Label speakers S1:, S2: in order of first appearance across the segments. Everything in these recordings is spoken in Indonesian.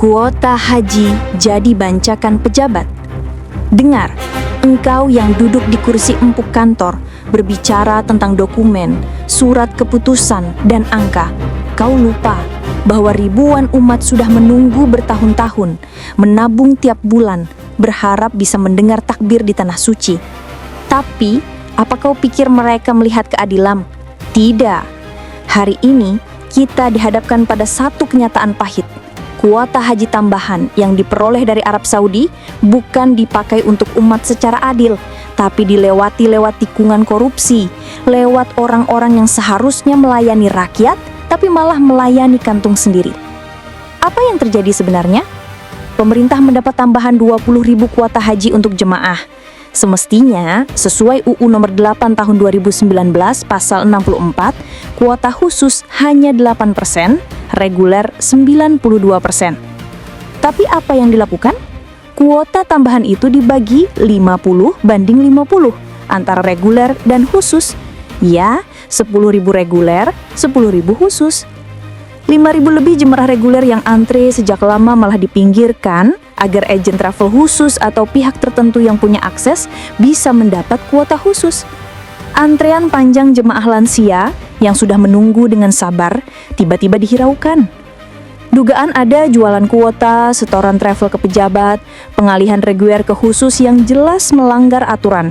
S1: Kuota haji jadi bancakan pejabat. Dengar, engkau yang duduk di kursi empuk kantor, berbicara tentang dokumen, surat keputusan, dan angka. Kau lupa bahwa ribuan umat sudah menunggu bertahun-tahun, menabung tiap bulan, berharap bisa mendengar takbir di tanah suci. Tapi, apa kau pikir mereka melihat keadilan? Tidak. Hari ini, kita dihadapkan pada satu kenyataan pahit. Kuota haji tambahan yang diperoleh dari Arab Saudi bukan dipakai untuk umat secara adil, tapi dilewati lewat tikungan korupsi, lewat orang-orang yang seharusnya melayani rakyat, tapi malah melayani kantung sendiri. Apa yang terjadi sebenarnya? Pemerintah mendapat tambahan 20.000 kuota haji untuk jemaah. Semestinya, sesuai UU nomor 8 tahun 2019 pasal 64, kuota khusus hanya 8%, reguler 92%. Tapi apa yang dilakukan? Kuota tambahan itu dibagi 50 banding 50 antara reguler dan khusus. Ya, 10.000 reguler, 10.000 khusus. 5.000 lebih jemaah reguler yang antre sejak lama malah dipinggirkan agar agen travel khusus atau pihak tertentu yang punya akses bisa mendapat kuota khusus. Antrean panjang jemaah lansia yang sudah menunggu dengan sabar tiba-tiba dihiraukan. Dugaan ada jualan kuota, setoran travel ke pejabat, pengalihan reguler ke khusus yang jelas melanggar aturan.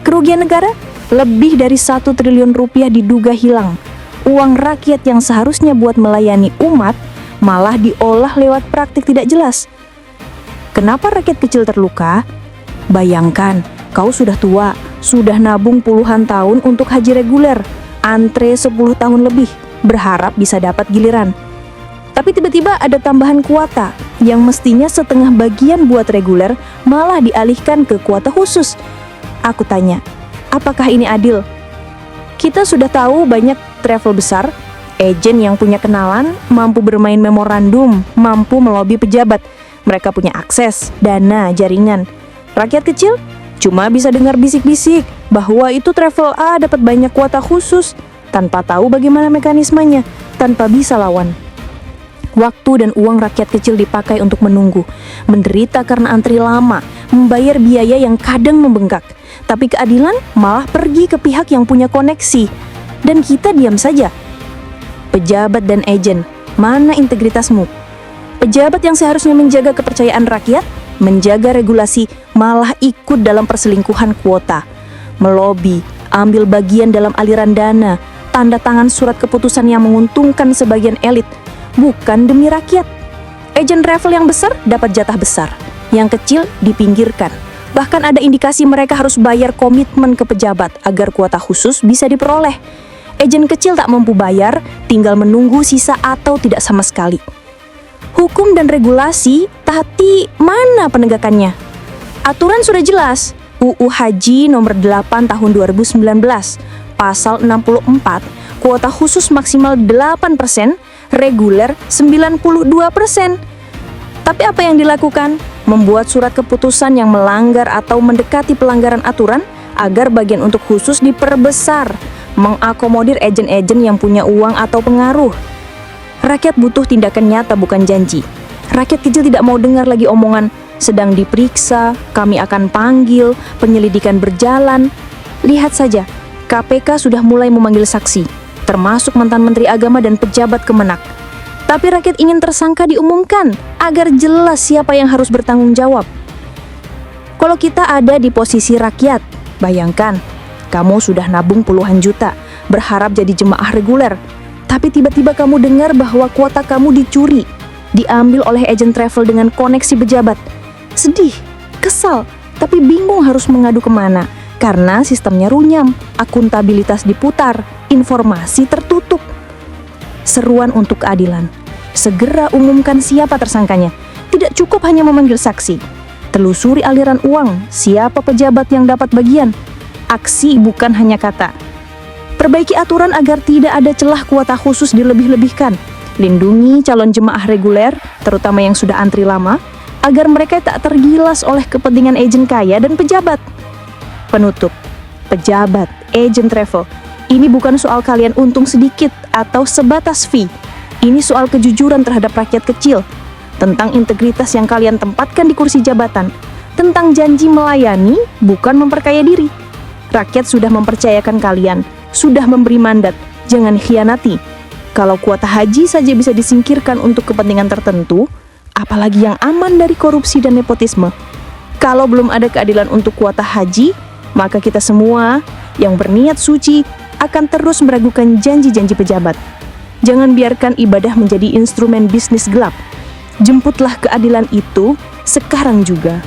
S1: Kerugian negara? Lebih dari 1 triliun rupiah diduga hilang. Uang rakyat yang seharusnya buat melayani umat malah diolah lewat praktik tidak jelas. Kenapa rakyat kecil terluka? Bayangkan, kau sudah tua, sudah nabung puluhan tahun untuk haji reguler, antre 10 tahun lebih, berharap bisa dapat giliran. Tapi tiba-tiba ada tambahan kuota yang mestinya setengah bagian buat reguler malah dialihkan ke kuota khusus. Aku tanya, apakah ini adil? Kita sudah tahu banyak travel besar, agen yang punya kenalan, mampu bermain memorandum, mampu melobi pejabat. Mereka punya akses, dana, jaringan. Rakyat kecil cuma bisa dengar bisik-bisik bahwa itu travel A dapat banyak kuota khusus, tanpa tahu bagaimana mekanismenya, tanpa bisa lawan. Waktu dan uang rakyat kecil dipakai untuk menunggu, menderita karena antri lama, membayar biaya yang kadang membengkak. Tapi keadilan malah pergi ke pihak yang punya koneksi, dan kita diam saja. Pejabat dan agen, mana integritasmu? Pejabat yang seharusnya menjaga kepercayaan rakyat, menjaga regulasi, malah ikut dalam perselingkuhan kuota, melobi, ambil bagian dalam aliran dana, tanda tangan surat keputusan yang menguntungkan sebagian elit, bukan demi rakyat. Agen travel yang besar dapat jatah besar, yang kecil dipinggirkan. Bahkan ada indikasi mereka harus bayar komitmen ke pejabat agar kuota khusus bisa diperoleh. Agen kecil tak mampu bayar, tinggal menunggu sisa atau tidak sama sekali. Hukum dan regulasi, tapi mana penegakannya? Aturan sudah jelas, UU Haji nomor 8 tahun 2019, pasal 64, kuota khusus maksimal 8%, reguler 92%. Tapi apa yang dilakukan? Membuat surat keputusan yang melanggar atau mendekati pelanggaran aturan agar bagian untuk khusus diperbesar, mengakomodir agen-agen yang punya uang atau pengaruh. Rakyat butuh tindakan nyata, bukan janji. Rakyat kecil tidak mau dengar lagi omongan, sedang diperiksa, kami akan panggil, penyelidikan berjalan. Lihat saja, KPK sudah mulai memanggil saksi, termasuk mantan Menteri Agama dan pejabat Kemenak. Tapi rakyat ingin tersangka diumumkan, agar jelas siapa yang harus bertanggung jawab. Kalau kita ada di posisi rakyat, bayangkan, kamu sudah nabung puluhan juta, berharap jadi jemaah reguler, tapi tiba-tiba kamu dengar bahwa kuota kamu dicuri, diambil oleh agen travel dengan koneksi pejabat. Sedih, kesal, tapi bingung harus mengadu kemana, karena sistemnya runyam, akuntabilitas diputar, informasi tertutup. Seruan untuk keadilan, segera umumkan siapa tersangkanya. Tidak cukup hanya memanggil saksi. Telusuri aliran uang, siapa pejabat yang dapat bagian. Aksi bukan hanya kata. Perbaiki aturan agar tidak ada celah kuota khusus dilebih-lebihkan. Lindungi calon jemaah reguler, terutama yang sudah antri lama, agar mereka tak tergilas oleh kepentingan agen kaya dan pejabat. Penutup, pejabat, agen travel, ini bukan soal kalian untung sedikit atau sebatas fee. Ini soal kejujuran terhadap rakyat kecil.
S2: tentang integritas yang kalian tempatkan di kursi jabatan, tentang janji melayani, bukan memperkaya diri. Rakyat sudah mempercayakan kalian, sudah memberi mandat, jangan khianati. Kalau kuota haji saja bisa disingkirkan untuk kepentingan tertentu, apalagi yang aman dari korupsi dan nepotisme. Kalau belum ada keadilan untuk kuota haji, maka kita semua yang berniat suci akan terus meragukan janji-janji pejabat. Jangan biarkan ibadah menjadi instrumen bisnis gelap. Jemputlah keadilan itu sekarang juga.